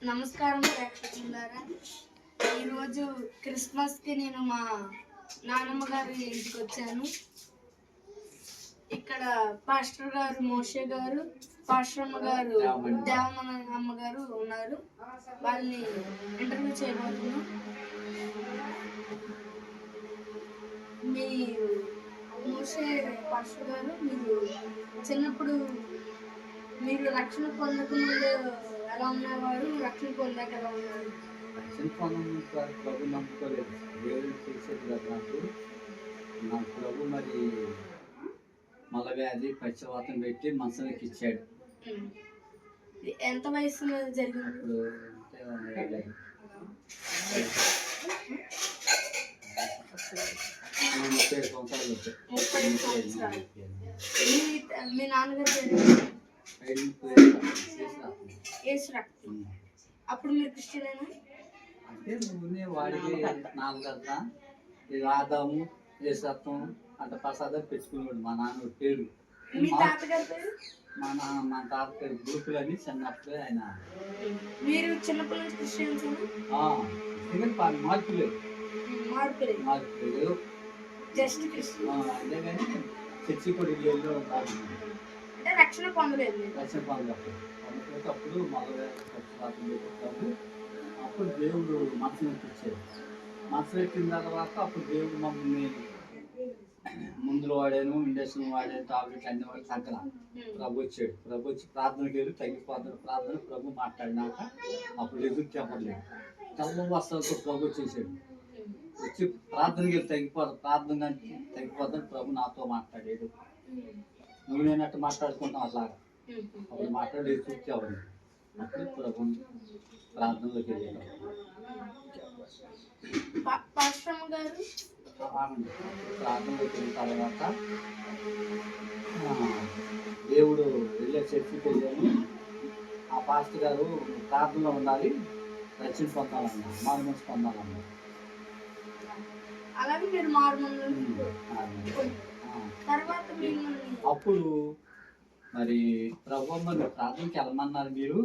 నమస్కారం ప్రేక్షకులారా. ఈరోజు క్రిస్మస్కి నేను మా నాన్నమ్మ గారి ఇంటికి వచ్చాను. ఇక్కడ పాస్టర్ గారు మోషే గారు, పాస్టర్ అమ్మ గారు దేవమన అమ్మ గారు ఉన్నారు. వాళ్ళని ఇంటర్వ్యూ చేయబోతున్నాం. మీరు మోషే పాస్టర్ గారు, మీరు చిన్నప్పుడు మీరు రక్షణ పొందకముందు ఎలా ఉన్నవారు, రక్షణ పొందాక ఎలా ఉన్నారు? రక్షణ పొందడం ప్రభు నమ్ముకోలేదు. దేవుడు చేసేది కదా నా ప్రభు మరి మల వ్యాధి పక్షవాతం పెట్టి మనసులోకి ఇచ్చాడు. ఎంత వయసులో జరిగింది? మీ నాన్నగారు అప్పుడు మీరు క్రిస్టియన్ అంటే నువ్వునే వాడికి నాలుగద్ద ఇది ఆదాము ఏసత్వం అంత ప్రసాదం పెట్టుకునేవాడు మా నాన్న పేరు. మా తాత పేరు గురుకులు అని చిన్నప్పుడు ఆయన. మీరు చిన్నప్పటి నుంచి క్రిస్టియన్స్? మార్పులేదు జస్ట్ క్రిస్టియన్. అంతేగాని చర్చి కూడా ఇల్లు అంటే రక్షణ పొందలేదు. అప్పుడు మళ్ళీ అప్పుడు దేవుడు మనసును ఎక్కించాడు. మనసు ఎక్కిన తర్వాత అప్పుడు దేవుడు మమ్మల్ని ముందులో వాడాను, ఇండక్షన్ వాడాను, టాబ్లెట్ అన్ని వాడు తగ్గల. ప్రభు వచ్చాడు. ప్రభు వచ్చి ప్రార్థనకి వెళ్ళి తగ్గిపోతాడు. ప్రార్థన ప్రభు మాట్లాడినాక అప్పుడు ఎదురు చెప్పలేదు. తెల్ల వస్తాలతో ప్రభు వచ్చేసాడు. వచ్చి ప్రార్థనకి వెళ్ళి ప్రార్థన తగ్గిపోతాడు. ప్రభు నాతో మాట్లాడాడు. నువ్వు నేనట్టు మాట్లాడుకుంటాం అట్లాగా. అప్పుడు మాట్లాడి చూసేవాడు. అప్పుడు ప్రభు ప్రార్థనలోకి వెళ్ళాడు. ప్రార్థనలోకి వెళ్ళిన తర్వాత దేవుడు వెళ్ళే చర్చికి వెళ్ళాను. ఆ పాస్టర్ గారు ప్రార్థనలో ఉండాలి, రక్షణ పొందాలన్నారు, మారుమనసు పొందాలన్నారు. అప్పుడు మరి ప్రభు మరి ప్రార్థనకి వెళ్ళమన్నారు. మీరు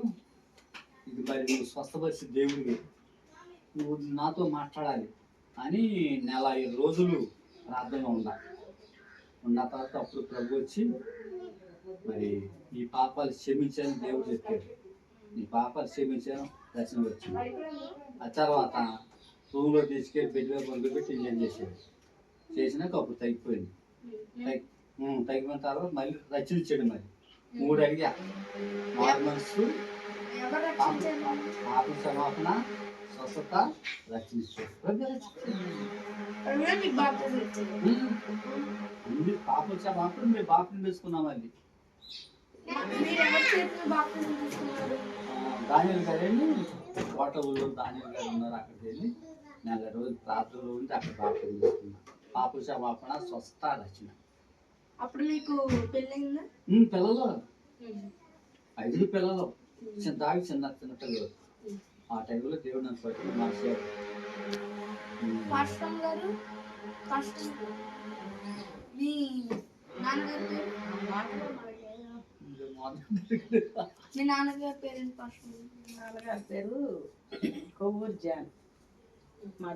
ఇది మరి నువ్వు స్వస్థపరిచి దేవుడివి, నువ్వు నాతో మాట్లాడాలి అని 5 రోజులు ప్రార్థనలో ఉన్న తర్వాత అప్పుడు ప్రభు వచ్చి మరి ఈ పాపాలు క్షమించాను దేవుడు చెప్పాడు. ఈ పాపాలు క్షమించాను, దర్శనం వచ్చింది. ఆ తర్వాత రూమ్లో తీసుకెళ్ళి బెడ్లో పండుగపెట్టి ఇంజన్ చేసాడు. చేసినాక అప్పుడు తగ్గిపోయింది. తగ్గిపోయిన తర్వాత మళ్ళీ రక్షించాడు. మరి 3 అడిగా, మారుమనస్సు, పాప క్షమాపణ, స్వస్థత, రక్షించాడు. పాప క్షమాపణ మేము బాప్తిజం తీసుకున్నాం. అది దానియల్ గారండి, కోటూరులో దానియల్ గారు ఉన్నారు. అక్కడికి వెళ్ళి 4 రోజులు ప్రార్థనలో ఉండి అక్కడ బాప్తిజం తీసుకున్నాం. పాప క్షమాపణ, స్వస్థత, రక్షణ. అప్పుడు మీకు పెళ్ళైందా? పిల్లలు 5 పిల్లలు, చిన్న పిల్లలు. ఆ టైంలో దేవుడు నన్ను పట్టుకుని మార్చాడు. మీ నాన్నగారి పేరు కొవ్వూరు జాన్. మా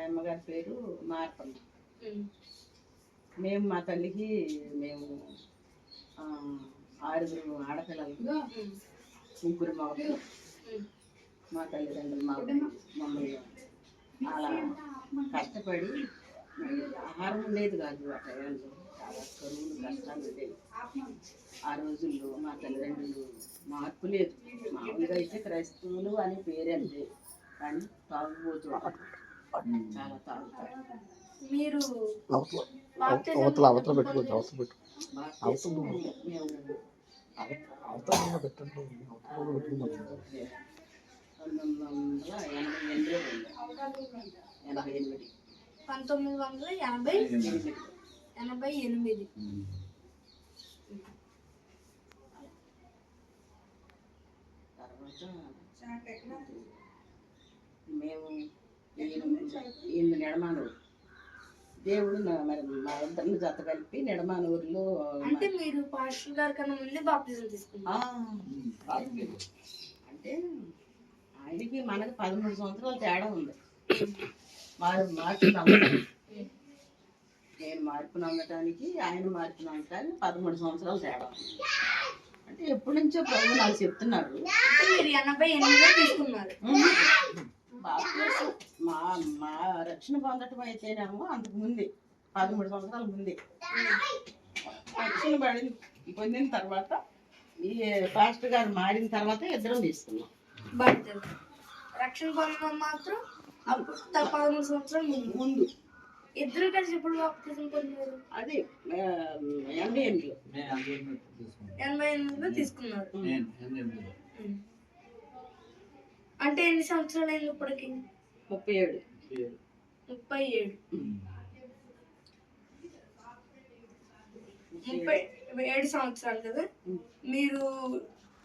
అమ్మగారి పేరు మార్పమ్మ. మేము మా తల్లికి 6 ఆడపిల్లలు, 3 మగపిల్లలు. మా తల్లిదండ్రులు మమ్మల్ని అలా కష్టపడి, ఆహారం ఉండేది కాదు. ఆ టైంలో చాలా కరువులు, కష్టాలు ఉండేవి. ఆ రోజుల్లో మా తల్లిదండ్రులు మార్పు లేదు. మామూలుగా అయితే క్రైస్తవులు అని పేరు అంతే, కానీ తాగుబోతు, చాలా తాగుతారు. మీరు అవతల పెట్టుకోవచ్చు. మేము నెడమానూరు, దేవుడు మరి మా ఇద్దరిని జత కలిపి నెడమానూరులో. అంటే మీరు పాస్టర్ గారి కన్నా ముందే బాప్తిజం తీసుకున్నారు? అంటే ఆయన ఆయనకి మనకి 13 సంవత్సరాలు తేడా ఉంది. మార్పు నమ్మటానికి, నేను మార్పు నమ్మటానికి ఆయన మార్పు నమ్మటానికి 13 సంవత్సరాలు తేడా ఉంది. అంటే ఎప్పటి నుంచో ప్రభు నాకు చెప్తున్నారు. మీరు 88లో తీసుకున్నారు. బాప్టిజం మా మా రక్షణ పొందటం అయితేనేమో అంతకు ముందే 13 సంవత్సరాల ముందే రక్షణ పొందిన తర్వాత ఈ పాస్టర్ గారు మారిన తర్వాత ఇద్దరం తీసుకున్నాం. బట్ రక్షణ పొందడం మాత్రం అప్పుడు 13 సంవత్సరాల ముందు ఇద్దరు కలిసి ఎప్పుడు బాప్తిజం పొందారు? అది 88లో 88లో తీసుకున్నారు. అంటే ఎన్ని సంవత్సరాలు అయింది ఇప్పటికి? 37. 37 సంవత్సరాలు కదా. మీరు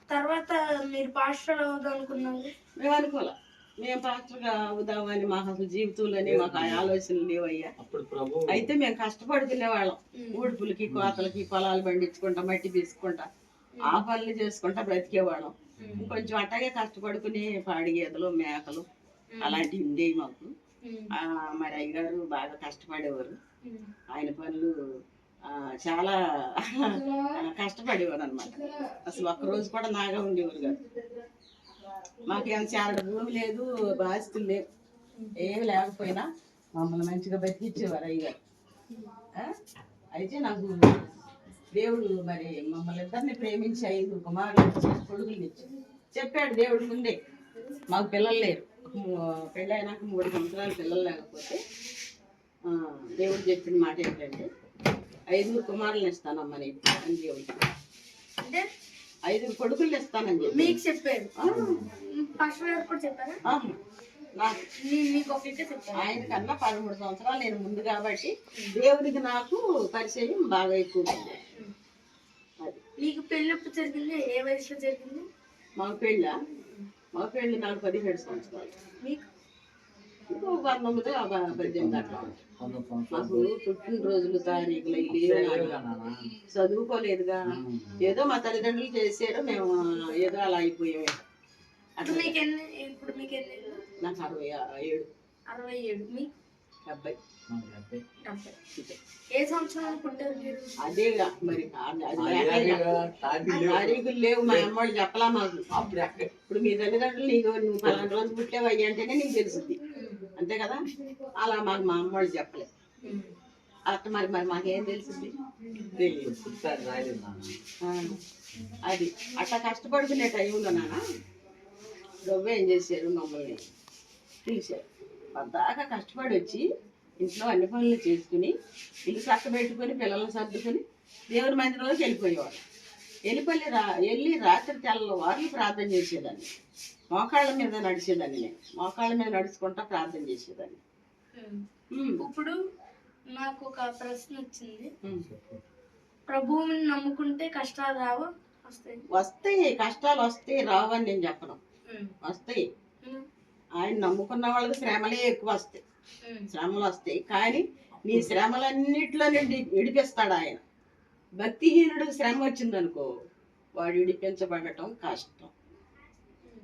తర్వాత మీరు పాస్టర్ అవుదాం అనుకున్నారు? మేము అనుకోలే, మేము పాస్టర్గా అవుదామని మాకు అసలు జీవితంలోనే మాకు ఆ ఆలోచనలు లేవయ్యా. అయితే మేము కష్టపడుకునే వాళ్ళం, ఊడుపులకి కోతలకి పొలాలు పండించుకుంటా మట్టి తీసుకుంటా ఆ పనులు చేసుకుంటా బ్రతికేవాళ్ళం. కొంచెం అట్టాగే కష్టపడుకుని పాడి గేదెలు మేకలు అలాంటివి ఉండేవి మాకు. మరి అయ్యగారు బాగా కష్టపడేవారు, ఆయన పనులు చాలా కష్టపడేవారు అనమాట. అసలు ఒక్కరోజు కూడా నాగా ఉండేవారు కాదు. మాకేం చాలా భూమి లేదు, ఆస్తులు లేవు, ఏమి లేకపోయినా మమ్మల్ని మంచిగా బతికిచ్చేవారు అయ్యగారు. అయితే నాకు దేవుడు మరి మమ్మల్ని ఇద్దరిని ప్రేమించి 5 కుమారులు కొడుకులు ఇచ్చి చెప్పాడు దేవుడు ముందే. మాకు పిల్లలు లేరు, పెళ్ళి అయినాక 3 సంవత్సరాలు పిల్లలు లేకపోతే దేవుడు చెప్పిన మాట ఏంటంటే 5 కుమారులను ఇస్తానమ్మా నీకు అని దేవుడు. అంటే 5 కొడుకులు ఇస్తానని చెప్పి మీకు చెప్పారు. ఆయన కన్నా 13 సంవత్సరాలు నేను ముందు కాబట్టి దేవుడికి నాకు పరిచయం బాగా ఎక్కువ. మీకు పెళ్ళి ఎప్పుడు జరిగింది? ఏ వయసులో జరిగింది? మాకు పెళ్ళి నాకు 17 సంవత్సరాలు. మీకు 19, 18 అట్లా. మాకు పుట్టినరోజులు తారీఖులు చదువుకోలేదుగా, ఏదో మా తల్లిదండ్రులు చేసారు, మేము ఏదో అలా అయిపోయాము. ఇప్పుడు మీకు ఎన్ని? నాకు 67. 67. మీకు 70. ఏ సంవత్సరం పుట్టారు మీరు? అదేగా మరి తారీఖులు లేవు, మా అమ్మవాళ్ళు చెప్పలా మాకు. ఇప్పుడు మీ తల్లిదండ్రులు నువ్వు పలానా రోజు పుట్టావయ్యి అంటేనే నీకు తెలుస్తుంది, అంతే కదా. అలా మాకు మా అమ్మవాళ్ళు చెప్పలేదు. అట్లా మరి మాకేం తెలుస్తుంది? అది అట్లా కష్టపడుకునే టైంలో నాన్న ఏం చేశారు, మమ్మల్ని పిలిచారు. పద్దాకా కష్టపడి వచ్చి ఇంట్లో అన్ని పనులు చేసుకుని ఇల్లు చక్కబెట్టుకుని పిల్లల్ని సర్దుకుని దేవుని మందిరంలోకి వెళ్ళిపోయేవాడు. వెళ్ళి రాత్రి తెల్లవారులు ప్రార్థన చేసేదాన్ని. మోకాళ్ళ మీద నడిచేదాన్ని, నేను మోకాళ్ళ మీద నడుచుకుంటా ప్రార్థన చేసేదాన్ని. ఇప్పుడు నాకు ఒక ప్రశ్న వచ్చింది. ప్రభువుని నమ్ముకుంటే కష్టాలు రావు? వస్తాయి, కష్టాలు వస్తాయి, రావని నేను చెప్పను, వస్తాయి. ఆయన నమ్ముకున్న వాళ్ళకి శ్రమలే ఎక్కువ వస్తాయి, శ్రమలు వస్తాయి. కానీ నీ శ్రమలన్నిట్లో నుండి విడిపిస్తాడు ఆయన. భక్తిహీనుడికి శ్రమ వచ్చిందనుకో వాడు విడిపించబడటం కష్టం.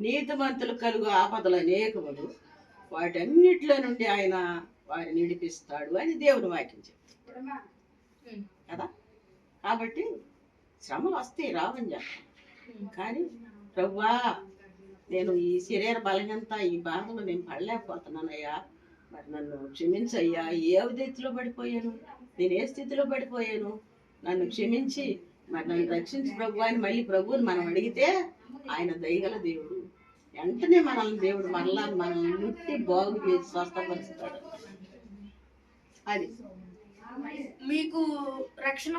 నీతిమంతులు కలుగు ఆపదలు అనేకములు, వాటన్నిటిలో నుండి ఆయన వారిని విడిపిస్తాడు అని దేవుడు వాక్యం చెప్తాడు కదా. కాబట్టి శ్రమలు వస్తాయి, రావని చెప్పాను. కానీ ప్రభువా నేను ఈ శరీర బలహీనత ఈ బాధలు నేను పడలేకపోతున్నానయ్యా, మరి నన్ను క్షమించయ్యా. ఏ స్థితిలో పడిపోయాను, నేను ఏ స్థితిలో పడిపోయాను, నన్ను క్షమించి మరి నన్ను రక్షించి ప్రభు అని మళ్ళీ ప్రభువుని మనం అడిగితే ఆయన దయగల దేవుడు. వెంటనే మనల్ని దేవుడు మనల్ని ముట్టి బాగు చేసి స్వస్థపరుస్తాడు. అది మీకు రక్షణ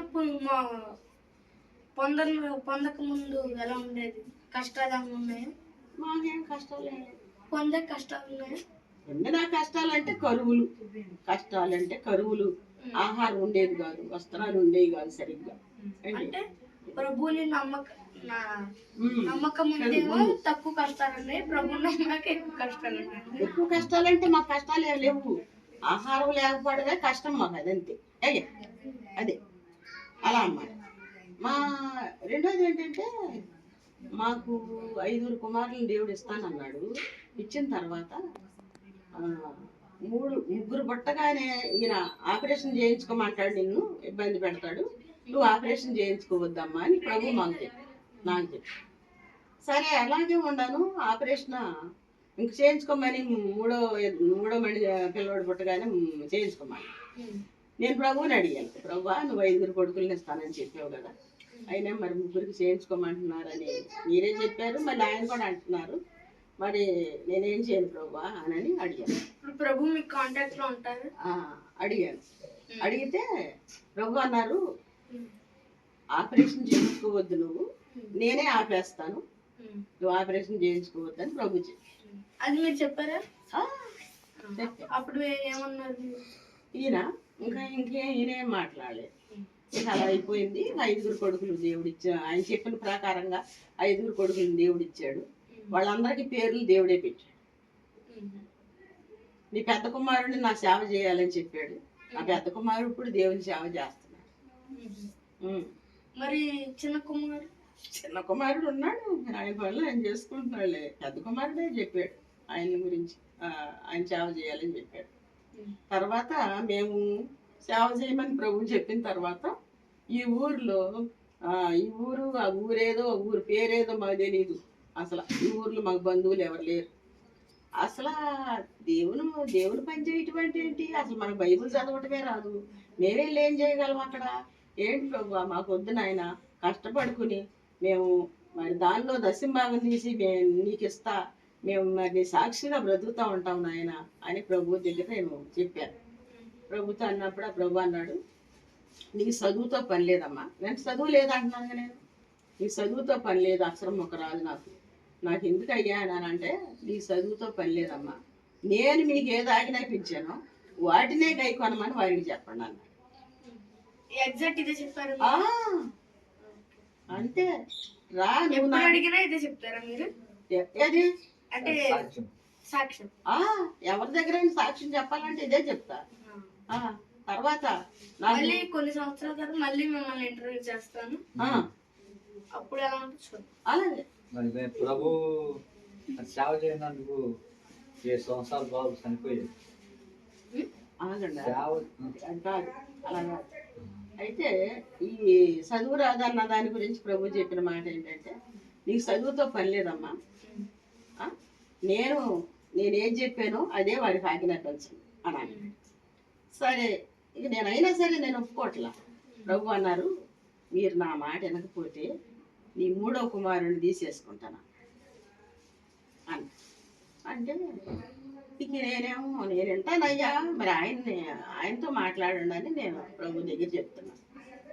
పొందక ముందు ఎలా ఉండేది? కష్టాలు ఉన్నాయా? మాకేం కష్టాలు పొందే కష్టాలు ఉన్నాయా? నా కష్టాలంటే కరువులు, ఆహారం ఉండేది కాదు, వస్త్రాలు ఉండేవి కాదు సరిగ్గా. అంటే ప్రభువుని నమ్మకం ఉంటేమో తక్కువ కష్టాలు ఉన్నాయి, ప్రభు నమ్మక ఎక్కువ కష్టాలు ఉన్నాయి. ఎక్కువ కష్టాలంటే మాకు కష్టాలు ఏమి లేవు, ఆహారం లేకపోవడమే కష్టం మాకు. అదంతే, అదే అలా అన్నమాట. మా రెండోది ఏంటంటే మాకు 5 కుమారులను దేవుడు ఇస్తానన్నాడు. ఇచ్చిన తర్వాత ముగ్గురు పుట్టగానే ఈయన ఆపరేషన్ చేయించుకోమంటాడు, నిన్ను ఇబ్బంది పెడతాడు, నువ్వు ఆపరేషన్ చేయించుకోవద్దమ్మా అని ప్రభు నాకు చెప్పి, సరే అలాగే ఉండను, ఆపరేషన్ ఇంక చేయించుకోమని మూడో మణి పిల్లవాడు పుట్టగానే చేయించుకోమని నేను ప్రభువుని అడిగాను. ప్రభువా, నువ్వు 5 కొడుకుల్ని ఇస్తానని చెప్పావు కదా, అయినా మరి ముగ్గురికి చేయించుకోమంటున్నారని మీరే చెప్పారు, మళ్ళీ ఆయన కూడా అంటున్నారు, మరి నేనేం చేయను ప్రభువా అని అడిగాను. ప్రభు మీకు కాంటాక్ట్ లో ఉంటారు? అడిగాను. అడిగితే ప్రభు అన్నారు, ఆపరేషన్ చేయించుకోవద్దు, నువ్వు నేనే ఆపేస్తాను, నువ్వు ఆపరేషన్ చేయించుకోవద్దని ప్రభు చెప్పి. అది మీరు చెప్పారా? అప్పుడు ఏమన్నారు ఈయన? ఈయనేం మాట్లాడలేదు. ఇక అలా అయిపోయింది. 5 కొడుకులు దేవుడిచ్చా, ఆయన చెప్పిన ప్రకారంగా 5 కొడుకులు దేవుడిచ్చాడు. వాళ్ళందరికీ పేర్లు దేవుడే పెట్టాడు. నీ పెద్ద కుమారుడిని నా సేవ చేయాలని చెప్పాడు. నా పెద్ద కుమారుడు ఇప్పుడు దేవుని సేవ చేస్తున్నాడు. మరి చిన్న కుమారుడు ఉన్నాడు, ఆయన పనులు ఆయన చేసుకుంటున్నాడులే. పెద్ద కుమారుడే చెప్పాడు ఆయన గురించి, ఆయన సేవ చేయాలని చెప్పాడు. తర్వాత మేము సేవ చేయమని ప్రభు చెప్పిన తర్వాత ఈ ఊర్లో ఈ ఊరు ఆ ఊరేదో ఊరు పేరేదో మాకు తెలీదు. అసలు ఈ ఊర్లో మాకు బంధువులు ఎవరు లేరు. అసలు దేవుని పని చేయటం అంటే ఏంటి? అసలు మనకు బైబిల్ చదవటమే రాదు. మేమేళ్ళు ఏం చేయగలం అక్కడ? ఏంటి ప్రభు, మాకు వద్దు నాయన, కష్టపడుకుని మేము మరి దానిలో దశంభాగం తీసి నీకు ఇస్తా, మేము మరి సాక్షిగా బ్రతుకుతూ ఉంటాం నాయన అని ప్రభు దగ్గర నేను చెప్పాను. ప్రభుతో అన్నప్పుడు ఆ ప్రభు అన్నాడు, నీకు చదువుతో పని లేదమ్మా. నేను చదువు లేదంటున్నాను. నేను నీకు చదువుతో పని లేదు, అక్షరం ఒక రాదు నాకు ఎందుకు అయ్యా అని అంటే, నీకు చదువుతో పని లేదమ్మా, నేను మీకు ఏది ఆజ్ఞాపించానో వాటినే గైకొనమని వారికి చెప్పండి అన్నాడు. ఎగ్జాక్ట్ ఇదే చెప్పారు? అంటే రా, నువ్వు అడిగినా ఇదే చెప్తారా మీరు? ఏది అంటే సాక్ష్యం? ఎవరి దగ్గర సాక్ష్యం చెప్పాలంటే ఇదే చెప్తా. తర్వాత మళ్ళీ కొన్ని సంవత్సరాల తర్వాత మళ్ళీ మిమ్మల్ని ఇంటర్వ్యూ చేస్తాను, అప్పుడు ఎలా ఉంటుంది అలాగే. ప్రభు సేవ చేయనందుకు 7 సంవత్సరాలు బాబు చనిపోయేది. కాదు అలాగా. అయితే ఈ చదువు రాదన్న దాని గురించి ప్రభు చెప్పిన మాట ఏంటంటే, నీకు చదువుతో పని లేదమ్మా, నేనేం చెప్పానో అదే వాడికి ఆజ్ఞాపించను అన్నాను. సరే, ఇక నేనైనా సరే నేను ఒప్పుకోవట్లా. ప్రభు అన్నారు, మీరు నా మాట వినకపోతే నీ 3వ కుమారుడిని తీసేసుకుంటాను అంటే, ఇక నేను వింటానయ్యా, మరి ఆయనతో మాట్లాడండి అని నేను ప్రభు దగ్గర చెప్తున్నాను.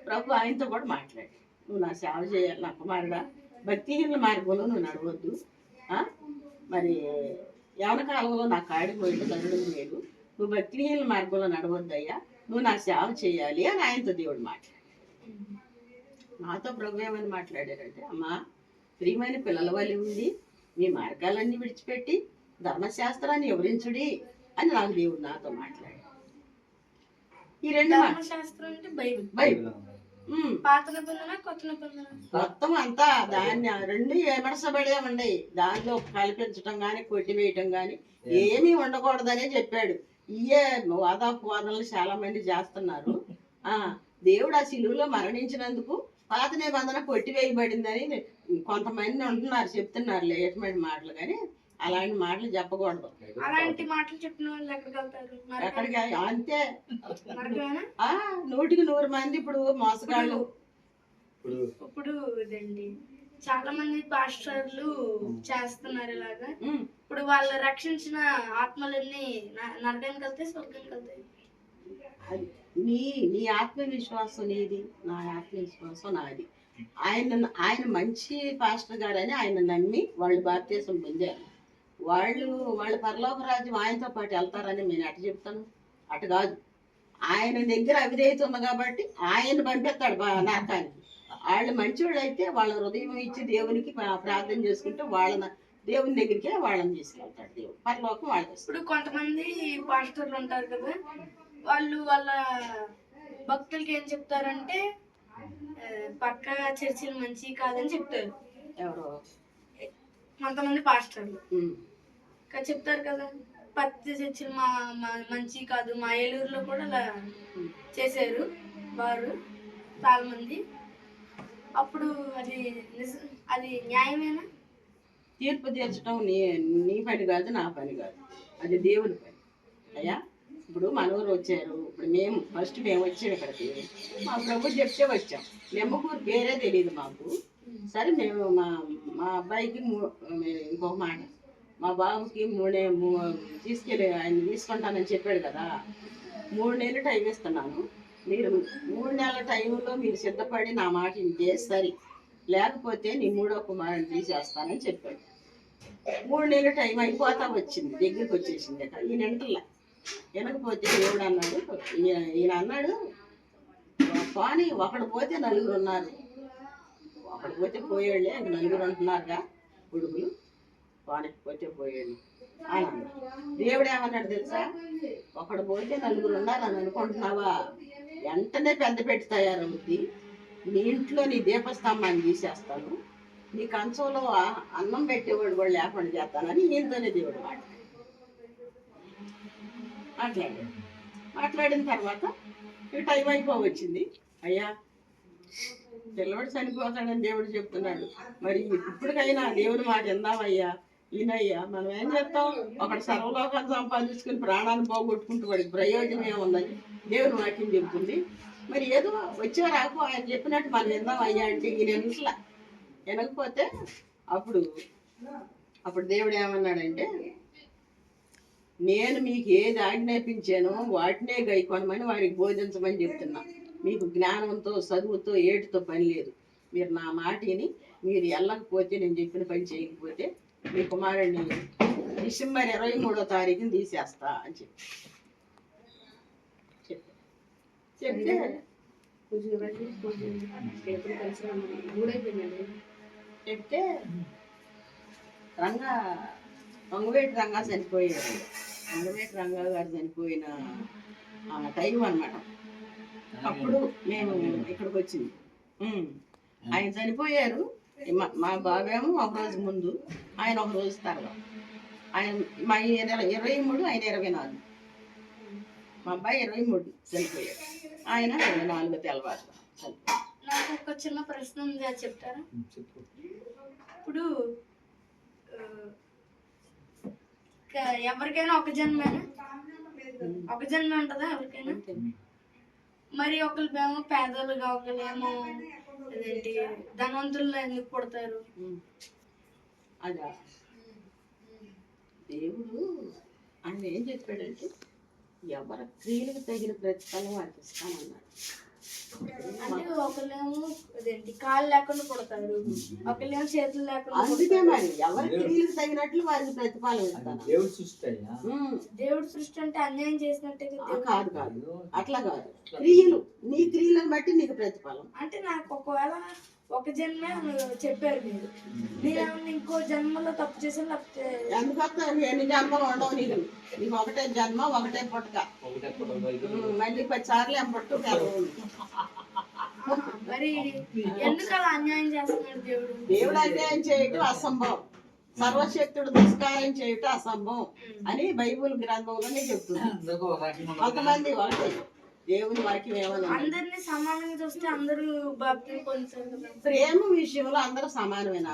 ప్రభు ఆయనతో కూడా మాట్లాడి, నువ్వు నా సేవ చేయాలి నా కుమారుడా, భక్తిహీన మార్గంలో నువ్వు నడవద్దు, మరి యవన కాలంలో నా కాడికి పోయిన నడవడం లేదు, నువ్వు భక్తిహీన మార్గంలో నడవద్దయ్యా, నువ్వు నా సేవ చేయాలి అని ఆయనతో దేవుడు మాట్లాడు. నాతో ప్రభు ఏమని మాట్లాడారంటే, అమ్మా, ప్రియమైన పిల్లల వల్ల ఉండి మీ మార్గాలన్నీ విడిచిపెట్టి ధర్మశాస్త్రాన్ని వివరించుడి అని నాకు దేవుడు నాతో మాట్లాడాడు. ఈ 2 ధర్మశాస్త్రం అంటే బైబిల్. పాత నిబంధన, కొత్త నిబంధన మొత్తం అంతా దాన్ని 2 ఏమడసబడే ఉన్నాయి. దానిలో కల్పించటం కానీ కొట్టివేయటం కానీ ఏమీ ఉండకూడదనే చెప్పాడు. ఇయే వాదాపోదనలు చాలా మంది చేస్తున్నారు. దేవుడు ఆ శిలువలో మరణించినందుకు పాత నిబంధన కొట్టివేయబడిందని కొంతమంది ఉంటున్నారు, చెప్తున్నారు లేటమైన మాటలు. కానీ అలాంటి మాటలు చెప్పకూడదు. అలాంటి మాటలు చెప్పిన వాళ్ళు ఎక్కడికి? అంతే, 100కి 100 మంది ఇప్పుడు మోసగాళ్ళు. ఇప్పుడు ఇదండి చాలా మంది పాస్టర్లు చేస్తున్నారు ఇలాగా. ఇప్పుడు వాళ్ళు రక్షించిన ఆత్మలన్నీ నరకానికి వెళ్తాయి, స్వర్గానికి వెళ్తాయి. నీ ఆత్మవిశ్వాసం నీది, నా ఆత్మవిశ్వాసం నాది. ఆయన మంచి పాస్టర్ గారని ఆయన నమ్మి వాళ్ళు భారతదేశం పొందారు. వాళ్ళ పరలోక రాజ్యం ఆయనతో పాటు వెళ్తారని నేను అటు చెప్తాను. అటు కాదు, ఆయన దగ్గర అవిధేయత ఉంది కాబట్టి ఆయన పంపిస్తాడు నరకానికి. వాళ్ళు మంచివాళ్ళు అయితే వాళ్ళ హృదయం ఇచ్చి దేవునికి ప్రార్థన చేసుకుంటే వాళ్ళ దేవుని దగ్గరికే వాళ్ళని తీసుకెళ్తాడు దేవుడు, పరలోకం వాళ్ళకి. ఇప్పుడు కొంతమంది పాస్టర్లు ఉంటారు కదా, వాళ్ళు వాళ్ళ భక్తులకి ఏం చెప్తారంటే పక్క చర్చిలు మంచి కాదని చెప్తారు. ఎవరో కొంతమంది పాస్టర్లు ఉమ్. చెప్తారు కదా, పత్తి చర్చిలు మంచి కాదు. మా ఏలూరులో కూడా అలా చేశారు వారు చాలా మంది. అప్పుడు అది న్యాయమేనా? తీర్పు తీర్చడం నీ పని కాదు, నా పని కాదు, అది దేవుని పని. అయ్యా ఇప్పుడు మనూరు వచ్చారు, ఇప్పుడు మేము ఫస్ట్ మేము వచ్చాము ఇక్కడికి, మా ప్రభు చెప్తే వచ్చాం. నెమ్మకూరు పేరే తెలియదు మాకు. సరే మేము మా అబ్బాయికి ఇంకొక మాట, మా బాబుకి తీసుకెళ్ళి ఆయన తీసుకుంటానని చెప్పాడు కదా, 3 నెలలు టైం ఇస్తున్నాను. మీరు 3 నెలల టైంలో మీరు సిద్ధపడి నా మాట ఇంటే సరి, లేకపోతే నీ 3వ కుమారుని తీసేస్తానని చెప్పాడు. 3 నెలల టైం అయిపోతా వచ్చింది, దగ్గరికి వచ్చేసింది. ఈయన ఇంటల్లా వినకపోతే దేవుడు అన్నాడు, ఈయన అన్నాడు, కానీ ఒకడు పోతే 4 ఉన్నారు, ఒకడు పోతే పోయాళ్ళే, ఇంక 4 అంటున్నారుగా కొడుకులు, వానికి పోతే పోయాడు అని అన్నాడు. దేవుడు ఏమన్నాడు తెలుసా, ఒకడు పోతే 4 ఉన్నారు అని అనుకుంటున్నావా? వెంటనే పెద్ద పెట్టి తయారవుద్ది, నీ ఇంట్లో నీ దీపస్తంభాన్ని తీసేస్తాను, నీ కంచంలో అన్నం పెట్టేవాడు కూడా లేకుండా చేస్తానని ఈయనతోనే దేవుడు మాట్లాడిన తర్వాత ఇక టైం అయిపోవచ్చింది. అయ్యా పిల్లవాడు చనిపోతాడని దేవుడు చెప్తున్నాడు, మరి ఇప్పటికైనా దేవుడి మాట ఎందామయ్యా. ఈయనయ్యా మనం ఏం చేస్తాం, ఒకటి సర్వలోకాన్ని సంపాదించుకుని ప్రాణాన్ని పోగొట్టుకుంటూ వాడికి ప్రయోజనం ఏముందని దేవుని వాక్యం చెబుతుంది. మరి ఏదో వచ్చే రాకు ఆయన చెప్పినట్టు మనం విందాం అయ్యా అంటే ఈయన ఇంట్లో వినకపోతే అప్పుడు దేవుడు ఏమన్నాడంటే, నేను మీకు ఏది ఆజ్ఞాపించానో వాటినే గైకొనమని వారికి బోధించమని చెప్తున్నా. మీకు జ్ఞానంతో చదువుతో ఏటితో పని లేదు. మీరు నా మాటిని మీరు వెళ్ళకపోతే, నేను చెప్పిన పని చేయకపోతే మీ కుమారుడిని డిసెంబర్ 23వ తారీఖుని తీసేస్తా అని చెప్తే వంగవేటి రంగా చనిపోయాడు. వంగవేటి రంగా గారు చనిపోయిన టైం అన్నమాట. అప్పుడు మేము ఇక్కడికి వచ్చింది. ఆయన చనిపోయారు. మా బాబేమో ఒక రోజు ముందు, ఆయన ఒక రోజు తర్వాత. ఆయన మా 23, ఆయన 24. మా అబ్బాయి 23 చనిపోయాడు, ఆయన 24 తెల్లవారు చనిపోయాడు. నాకు ఒక చిన్న ప్రశ్న ఉంది, అది చెప్తారా? ఇప్పుడు ఎవరికైనా ఒక జన్మే ఉంటుందా ఎవరికైనా? మరి ఒకళ్ళేమో పేదలుగా, ఒకళ్ళేమో అదేంటి ధనవంతుల్లో ఎందుకు పుడతారు? అదా దేవుడు ఆయన ఏం చెప్పాడంటే, ఎవరి క్రియలకు తగిన ప్రతిఫలం వారికి ఇస్తామన్నాడు. అంటే ఒకళ్ళేమో అదేంటి కాళ్ళు లేకుండా పుడతారు, ఒకళ్ళేమో చేతులు లేకుండా. అందుకే మరి ఎవరి క్రియలకు తగినట్లు వారికి ప్రతిఫలం ఇస్తాను. దేవుడు సృష్టి అంటే అన్యాయం చేసినట్టే కాదు, అట్లా కాదు. క్రియలు, నీ క్రియలను బట్టి నీకు ప్రతిఫలం. అంటే నాకు ఒకవేళ ఒక జన్మే చెప్పారు మీరు, నేనేమన్నా ఇంకో జన్మలో తప్పు చేసాను, లేకపోతే ఎందుకంటే ఎన్ని జన్మలు ఉండవు నీకు. నీకు ఒకటే జన్మ, ఒకటే పుట్టక, మళ్ళీ 10 సార్లు ఏం పుట్టు. మరి ఎందుకు అలా అన్యాయం చేస్తున్నాడు దేవుడు? దేవుడు అన్యాయం చేయటం అసంభవం, సర్వశక్తుడు దుష్కార్యం చేయటం అసంభవం అని బైబుల్ గ్రంథంలోనే చెప్తుంది. కొంతమంది ఒకటే దేవుని వాక్యం ఏమన్నా, అందరినీ సమానంగా చూస్తే అందరూ బాప్తిని పొందుతారు. ప్రేమ విషయంలో అందరూ సమానమేనా?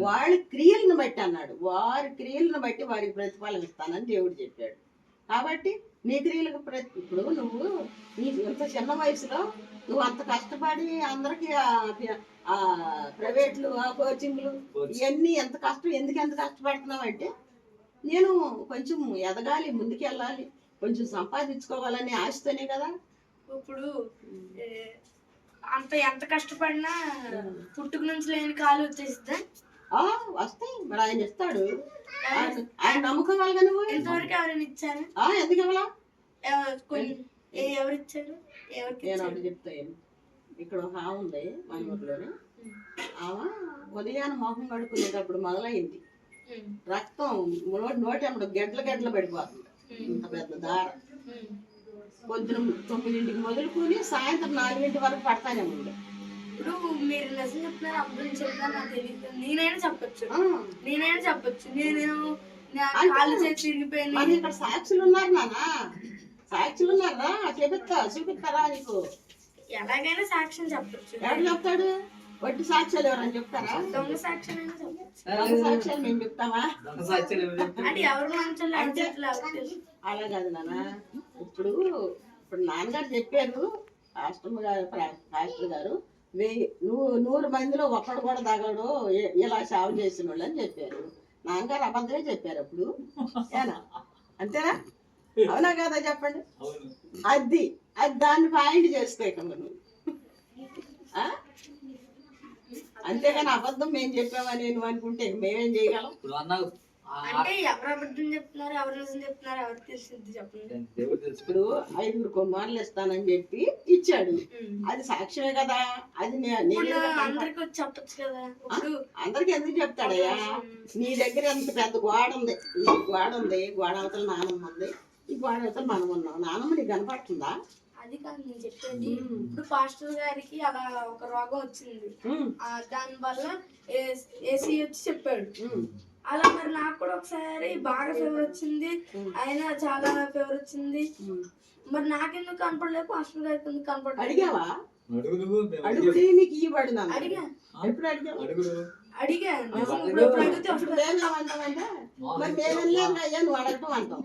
వాళ్ళ క్రియలను బట్టి అన్నాడు, వారి క్రియలను బట్టి వారికి ప్రతిఫలం ఇస్తానని దేవుడు చెప్పాడు. కాబట్టి నీ క్రియలకు ఇప్పుడు నువ్వు ఇంత చిన్న వయసులో నువ్వు అంత కష్టపడి అందరికి ప్రైవేట్లు, కోచింగ్లు ఇవన్నీ ఎంత కష్టపడుతున్నావు అంటే, నేను కొంచెం ఎదగాలి, ముందుకెళ్ళాలి, కొంచెం సంపాదించుకోవాలనే ఆశతోనే కదా. ఇప్పుడు ఎంత కష్టపడినా పుట్టుక నుంచి లేని కాలు వచ్చేసిద్దా? వస్తాయి, మరి ఆయన ఇస్తాడు. ఆయన నమ్ముకోవాలిగా నువ్వు. ఇంతవరకు ఎవరైనా ఇచ్చారు? ఎందుకు ఇవ్వాలా? ఎవరు ఇచ్చారు? నేను ఒకటి చెప్తాను. ఇక్కడ ఒక ఆమె ఉంది మన ఊర్లోనే. ఆమె ఉదయాన్ని మొహం కడుక్కునేటప్పుడు మొదలైంది రక్తం నోటెమ్మడు గెడ్ల పడిపోతుంది, ఇంత పెద్ద దార. పొద్దున 9ంటికి మొదలుకొని సాయంత్రం 4 వరకు పడతానే ఉంది. ఇప్పుడు మీరు నిజం చెప్తున్నారు అబద్ధం చెప్తున్నారు నాకు తెలియదు. నేనైనా చెప్పొచ్చు నేను నా కాళ్ళు చేసి తిరిగిపోయింది. మరి ఇక్కడ సాక్షులు ఉన్నారు నాన్న, సాక్షులు ఉన్నారా? చూపిస్తారా నీకు? ఎలాగైనా సాక్ష్యం చెప్పొచ్చు. ఎవరు చెప్తాడు? వట్టి సాక్ష్యాలు ఎవరని చెప్తారా? దొంగ సాక్ష్యం అయినా చెప్పొచ్చు. దొంగ సాక్ష్యాలు మేము చెప్తామా? దొంగ సాక్ష్యాలు ఎవరు చెప్తారు? అంటే ఎవరు మంచోళ్ళు ఎవరు చెట్లు ఎవరు తెలుసు. అలా కాదు నాన్న. ఇప్పుడు నాన్నగారు చెప్పారు, పాస్టర్ గారు 100 మందిలో ఒక్కడు కూడా తగలడు ఇలా సేవ చేసిన వాళ్ళు అని చెప్పారు. నాన్నగారు అబద్ధమే చెప్పారు అప్పుడు. ఏనా? అంతేనా? అవునా కదా చెప్పండి. అవును. అది దాన్ని పాయింట్ చేసుకో ఇక నువ్వు. అంతేగాని అబద్ధం మేము చెప్పామని నువ్వు అనుకుంటే మేమేం చేయగలం? ఇప్పుడు అన్నావు అంటే ఎవరు అబద్ధం చెప్తున్నారు ఎవరు నిజం చెప్తున్నారు ఎవరు తెలిసింది చెప్పండి. దేవుడు తెలుసు. ఇప్పుడు 5 కుమారులు ఇస్తానని చెప్పి ఇచ్చాడు, అది సాక్ష్యమే కదా. అది అందరికి వచ్చి చెప్పచ్చు కదా. ఇప్పుడు అందరికి ఎందుకు చెప్తాడయ్యా? నీ దగ్గర ఎంత పెద్ద గోడ ఉంది, ఈ గోడ ఉంది, గోడ అవతల నానమ్మ ఉంది, ఈ గోడ అవతల మనం ఉన్నాం. నానమ్మ నీకు కనపడుతుందా? అది కాదు నేను చెప్పేది. ఇప్పుడు పాస్టర్ గారికి అలా ఒక రోగం వచ్చింది, దాని వల్ల ఏసీ వచ్చి చెప్పాడు. అలా మరి నాకు కూడా ఒకసారి బాగా ఫీవర్ వచ్చింది, అయినా చాలా ఫీవర్ వచ్చింది. మరి నాకెందుకు కనపడలేదు, పాస్టర్ గారికి ఎందుకు కనపడలేదు? అడిగావా? అడుగు నువ్వు, మేము అడిగితే నీకు ఇవ్వబడి అడిగా ఎప్పుడు అడిగావు? అడుగు నువ్వు. అడిగా ఇప్పుడు అడిగితే వస్తుంది. ఏమంటావంటే మరి మేము వెళ్ళాను అయ్యా నువ్వు అడగటం అంటాం.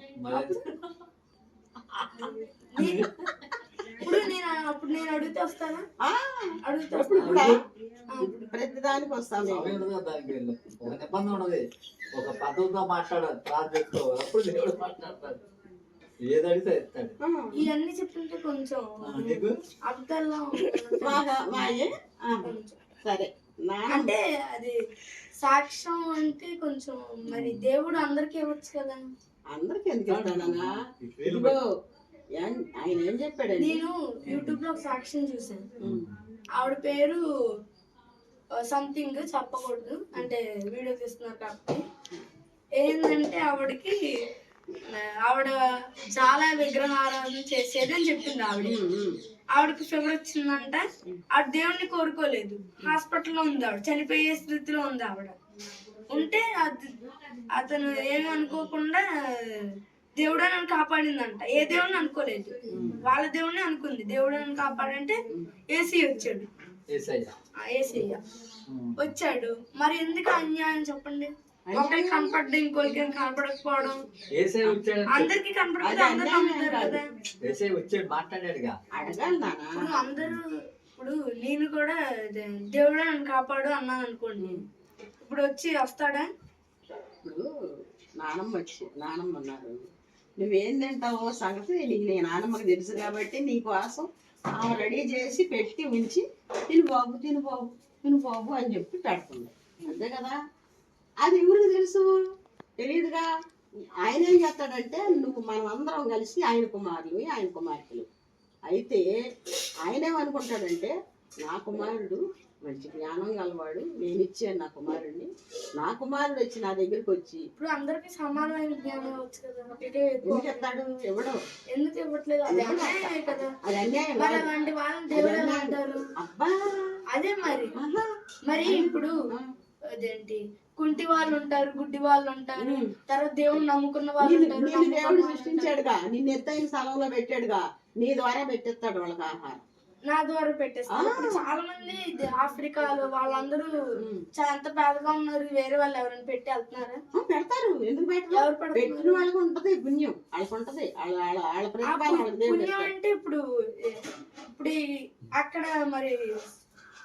అప్పుడు నేను అడిగితే వస్తానా? అడిగితే ఎప్పుడు కూడా వస్తాను. ప్రతి దానికి వస్తాం. సమయం ఉండదు దానికి. ఒక నిబంధన ఉన్నది, ఒక పద్ధతితో మాట్లాడాలి, ప్రార్థించుకోవాలి, అప్పుడు దేవుడు మాట్లాడతాడు. ఏది అడిగితే ఇస్తాడు. ఇవన్నీ చెప్తుంటే కొంచెం నీకు అర్థంలో సరే అంటే అది సాక్ష్యం అంటే కొంచెం మరి దేవుడు అందరికి ఇవ్వచ్చు కదా. అందరికి ఎందుకు ఇస్తాడన్నా? ఇదిగో ఆయన ఏం చెప్పాడండి, నేను యూట్యూబ్ లో ఒక సాక్ష్యం చూసాను. ఆవిడ పేరు సంథింగ్ చెప్పకూడదు అంటే వీడియో తీస్తున్నారు కాబట్టి. ఏంటంటే ఆవిడ చాలా విగ్రహారాధన చేసేది అని చెప్పింది. ఆవిడకి ఫీవర్ వచ్చిందంట. ఆ దేవుణ్ణి కోరుకోలేదు, హాస్పిటల్లో ఉంది ఆవిడ, చనిపోయే స్థితిలో ఉంది ఆవిడ. ఉంటే అతను ఏమి అనుకోకుండా దేవుడే నన్ను కాపాడిందంట. ఏ దేవుడిని అనుకోలేదు, వాళ్ళ దేవుడిని అనుకుంది. దేవుడే నన్ను కాపాడంటే ఏసీ వచ్చాడు, ఏసయ్య వచ్చాడు. మరి ఎందుకు అన్యాయం చెప్పండి? ఒకరికి కనపడ్డా ఇంకొకరికి కనపడకపోవడం, అందరికి కనపడకపోతే అందరు నమ్ముతారు కదా. ఇప్పుడు అందరూ ఇప్పుడు నేను కూడా దేవుడే నన్ను కాపాడు అన్నాను అనుకోండి, ఇప్పుడు వచ్చి వస్తాడా? ఇప్పుడు నానమ్మ ఉన్నారు, నువ్వేం తింటావో సంగతి నీకు నీ నానమ్మకి తెలుసు కాబట్టి నీకోసం ఆమె రెడీ చేసి పెట్టి ఉంచి తిను బాబు అని చెప్పి పెడుతుంది. అంతే కదా. అది ఎవరికి తెలుసు? తెలియదుగా. ఆయన ఏం చేస్తాడంటే మనం అందరం కలిసి ఆయన కుమారులు ఆయన కుమార్తెలు అయితే ఆయన ఏమనుకుంటాడంటే నా కుమారుడు మంచి జ్ఞానం గలవాడు, నేను ఇచ్చాను నా కుమారుడిని, నా కుమారుడు వచ్చి నా దగ్గరికి వచ్చి ఇప్పుడు అందరికి సమానమైన జ్ఞానం వచ్చు కదా. ఎందుకు చెప్తాడు? ఎవడో ఎందుకు ఇవ్వట్లేదు? అది అన్యాయమే కదా. అది అన్యాయం. మరి అలాంటి వాళ్ళని దేవుడు ఎలా అంటారు? అబ్బా అదే మరి ఇప్పుడు అదేంటి కుంటి వాళ్ళు ఉంటారు, గుడ్డి వాళ్ళు ఉంటారు, తర్వాత దేవుడు నమ్ముకున్న వాళ్ళు ఉంటారు. దేవుడు సృష్టించాడుగా, నిన్ను ఎత్తైన స్థలంలో పెట్టాడుగా, నీ ద్వారా పెట్టేస్తాడు వాళ్ళకి ఆహారం. నా ద్వారా పెట్టేస్తాను. ఇప్పుడు చాలా మంది ఆఫ్రికాలో వాళ్ళందరూ ఎంత పేదగా ఉన్నారు, వేరే వాళ్ళు ఎవరైనా పెట్టి వెళ్తున్నారా? పెడతారు. ఎందుకు పెట్టారు? పెట్టిన వాళ్ళకి ఉంటది పుణ్యం, వాళ్ళకి ఉంటది. పుణ్యం అంటే ఇప్పుడు అక్కడ మరి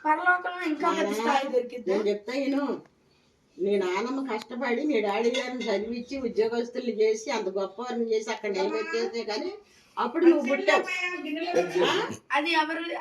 పరలోకంలో ఇంకా పెద్ద స్థాయి దొరికింది. నేను చెప్తా నీ నాన్నమ్మ కష్టపడి నీ డాడీ గారిని చదివించి ఉద్యోగస్తులు చేసి అంత గొప్పవారిని చేసి అక్కడ నిలబెట్టేస్తే కానీ అప్పుడు నువ్వు పుట్టావు. అది ఎవరు